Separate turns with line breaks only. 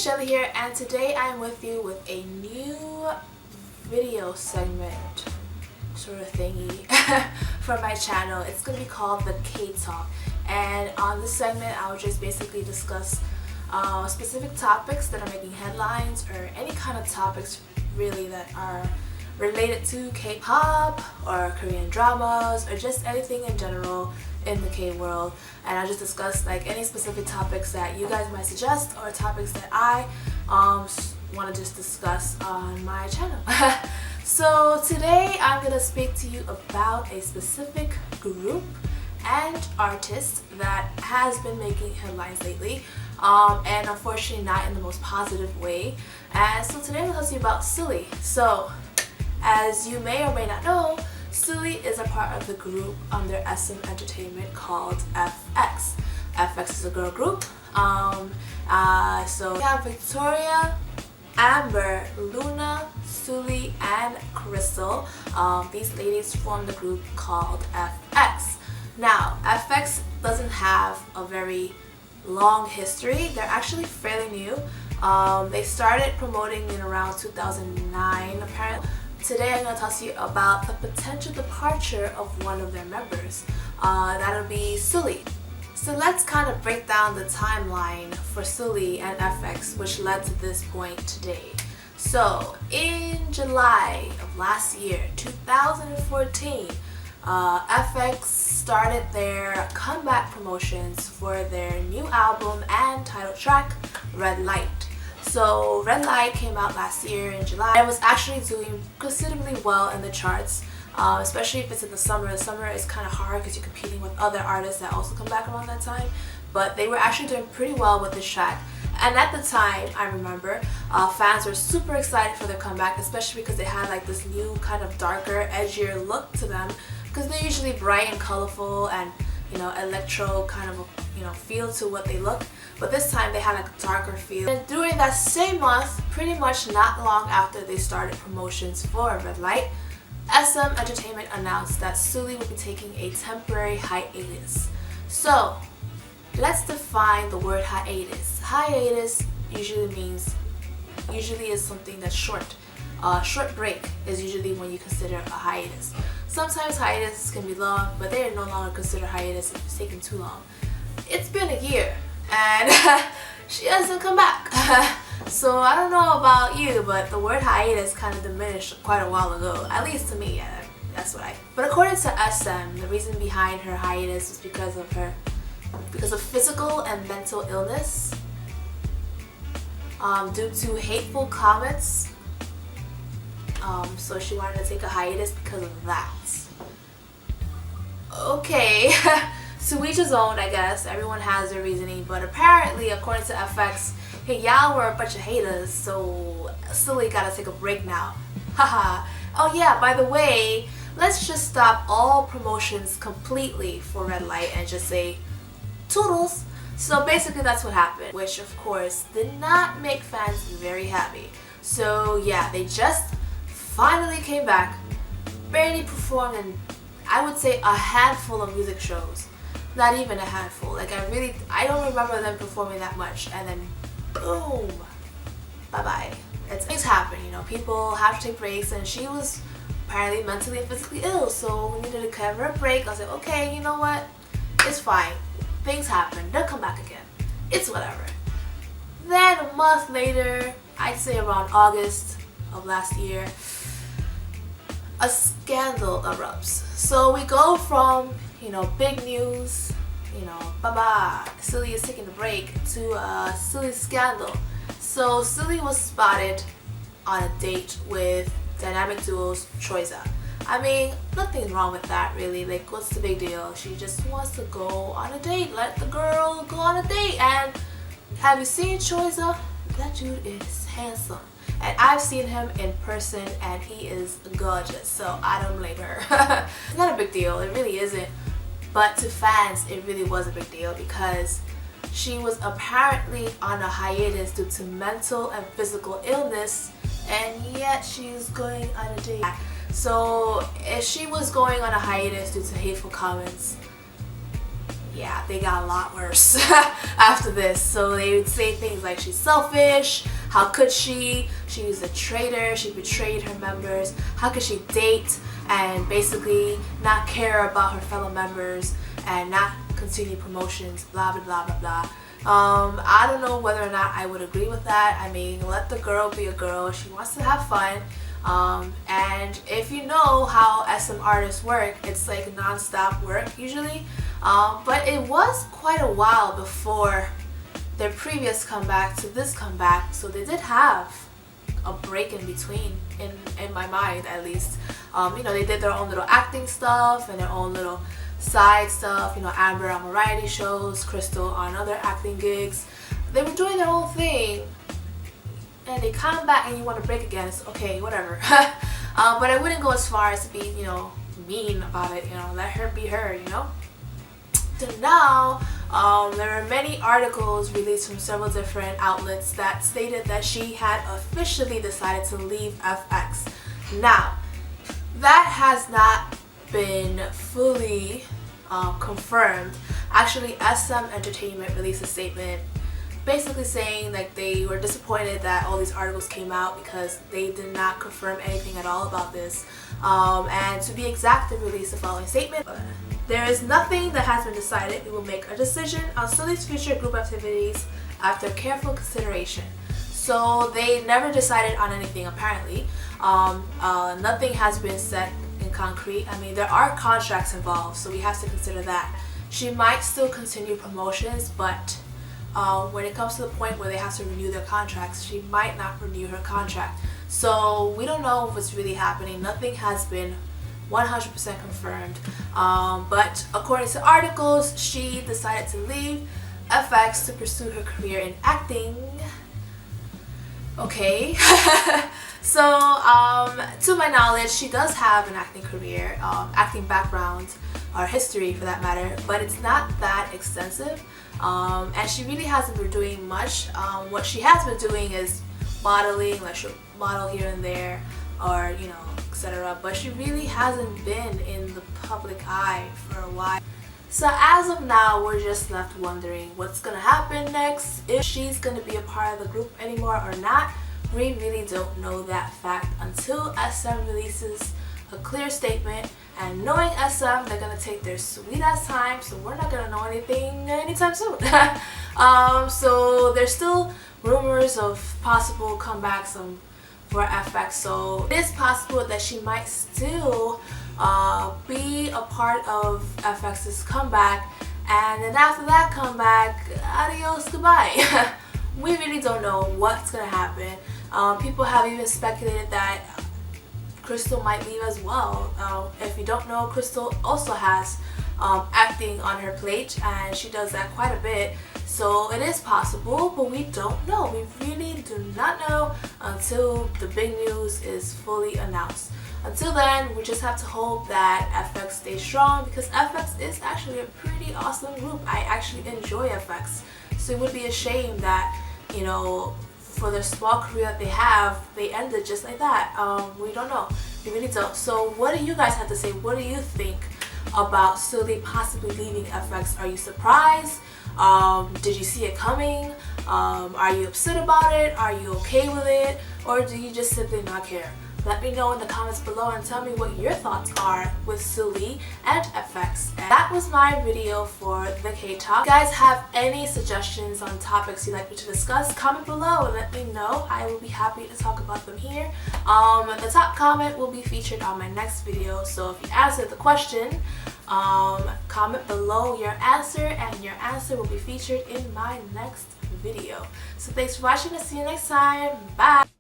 Shelly here, and today I'm with you with a new video segment sort of thingy for my channel. It's going to be called the Ktalk, and on this segment I will just basically discuss specific topics that are making headlines, or any kind of topics really that are related to K-pop or Korean dramas or just anything in general in the K world. And I'll just discuss like any specific topics that you guys might suggest, or topics that I want to just discuss on my channel. So today I'm going to speak to you about a specific group and artist that has been making headlines lately, and unfortunately not in the most positive way. And so today I'm going to talk to you about Sulli's. So as you may or may not know, Sulli's is a part of the group under SM Entertainment called FX. FX is a girl group. So we have Victoria, Amber, Luna, Sulli, and Crystal. These ladies form the group called FX. Now, FX doesn't have a very long history. They're actually fairly new. They started promoting in around 2009 apparently. Today I'm going to talk to you about the potential departure of one of their members. That'll be Sulli's. So let's kind of break down the timeline for Sulli's and FX, which led to this point today. So in July of last year, 2014, FX started their comeback promotions for their new album and title track, Red Light. So Red Light came out last year in July. It was actually doing considerably well in the charts, especially if it's in the summer. The summer is kind of hard because you're competing with other artists that also come back around that time. But they were actually doing pretty well with this track. And at the time, I remember, fans were super excited for their comeback, especially because they had like this new kind of darker, edgier look to them. Because they're usually bright and colorful and, you know, electro kind of, you know, feel to what they look. But this time they had like a darker feel. And during that same month, pretty much not long after they started promotions for Red Light, SM Entertainment announced that Sulli's would be taking a temporary hiatus. So let's define the word hiatus. Hiatus usually is something that's short. Short break is usually when you consider a hiatus. Sometimes hiatus can be long, but they are no longer considered hiatus if it's taken too long. It's been a year and she hasn't come back. So I don't know about you, but the word hiatus kind of diminished quite a while ago, at least to me. That's what I. But according to SM, the reason behind her hiatus was because of physical and mental illness, due to hateful comments. So she wanted to take a hiatus because of that. Okay, to each his own, I guess. Everyone has their reasoning, but apparently, according to FX, hey, y'all were a bunch of haters, so Sulli's gotta take a break now. Haha. Oh yeah, by the way, let's just stop all promotions completely for Red Light and just say toodles. So basically that's what happened, which of course did not make fans very happy. So yeah, they just finally came back, barely performed in, I would say, a handful of music shows. Not even a handful. Like I don't remember them performing that much, and then boom, bye-bye. Things happen, you know, people have to take breaks, and she was apparently mentally and physically ill, so we needed to give her a break. I was like, okay, you know what, it's fine. Things happen, they'll come back again. It's whatever. Then a month later, I'd say around August of last year, a scandal erupts. So we go from, you know, big news, you know, bye-bye, Sulli's is taking a break, to a Sulli's scandal. So Sulli's was spotted on a date with dynamic duo's Choiza. I mean, nothing wrong with that really. Like, what's the big deal? She just wants to go on a date. Let the girl go on a date. And have you seen Choiza? That dude is handsome. And I've seen him in person and he is gorgeous, so I don't blame her. It's not a big deal, it really isn't. But to fans, it really was a big deal because she was apparently on a hiatus due to mental and physical illness, and yet she's going on a date. So if she was going on a hiatus due to hateful comments, yeah, they got a lot worse after this. So they would say things like she's selfish, how could she? She's a traitor, she betrayed her members, how could she date and basically not care about her fellow members and not continue promotions, blah blah blah blah blah. I don't know whether or not I would agree with that. I mean, let the girl be a girl. She wants to have fun. And if you know how SM artists work, it's like non-stop work usually. But it was quite a while before their previous comeback to this comeback, so they did have a break in between, in my mind at least. You know, they did their own little acting stuff and their own little side stuff, you know, Amber on variety shows, Crystal on other acting gigs. They were doing their own thing, and they come back and you want to break again. It's okay, whatever. But I wouldn't go as far as to be, you know, mean about it, you know, let her be her, you know. So now, there are many articles released from several different outlets that stated that she had officially decided to leave FX. Now, that has not been fully confirmed. Actually, SM Entertainment released a statement basically saying like they were disappointed that all these articles came out because they did not confirm anything at all about this. And to be exact, they released the following statement. There is nothing that has been decided. We will make a decision on Sulli's future group activities after careful consideration. So they never decided on anything apparently. Nothing has been set in concrete. I mean, there are contracts involved, so we have to consider that. She might still continue promotions, but when it comes to the point where they have to renew their contracts, she might not renew her contract. So we don't know what's really happening. Nothing has been 100% confirmed. But according to articles, she decided to leave FX to pursue her career in acting. Okay. So, to my knowledge, she does have an acting career, acting background, or history for that matter, but it's not that extensive. And she really hasn't been doing much. What she has been doing is modeling, like she'll model here and there, or, you know, etc. But she really hasn't been in the public eye for a while. So as of now, we're just left wondering what's gonna happen next, if she's gonna be a part of the group anymore or not. We really don't know that fact until SM releases a clear statement, and knowing SM, they're gonna take their sweet ass time, so we're not gonna know anything anytime soon. So there's still rumors of possible comebacks for FX, so it is possible that she might still be a part of FX's comeback, and then after that comeback, adios, goodbye. We really don't know what's gonna happen. People have even speculated that Crystal might leave as well. If you don't know, Crystal also has acting on her plate, and she does that quite a bit. So it is possible, but we don't know. We really do not know until the big news is fully announced. Until then, we just have to hope that FX stays strong, because FX is actually a pretty awesome group. I actually enjoy FX. So it would be a shame that, you know, for the small career that they have, they ended just like that. We don't know. We really don't. So what do you guys have to say? What do you think about Sulli possibly leaving FX? Are you surprised? Did you see it coming? Are you upset about it? Are you okay with it? Or do you just simply not care? Let me know in the comments below and tell me what your thoughts are with Sulli and FX. And that was my video for the Ktalk. If you guys have any suggestions on topics you'd like me to discuss, comment below and let me know. I will be happy to talk about them here. The top comment will be featured on my next video. So if you answered the question, comment below your answer, and your answer will be featured in my next video. So thanks for watching, and see you next time. Bye!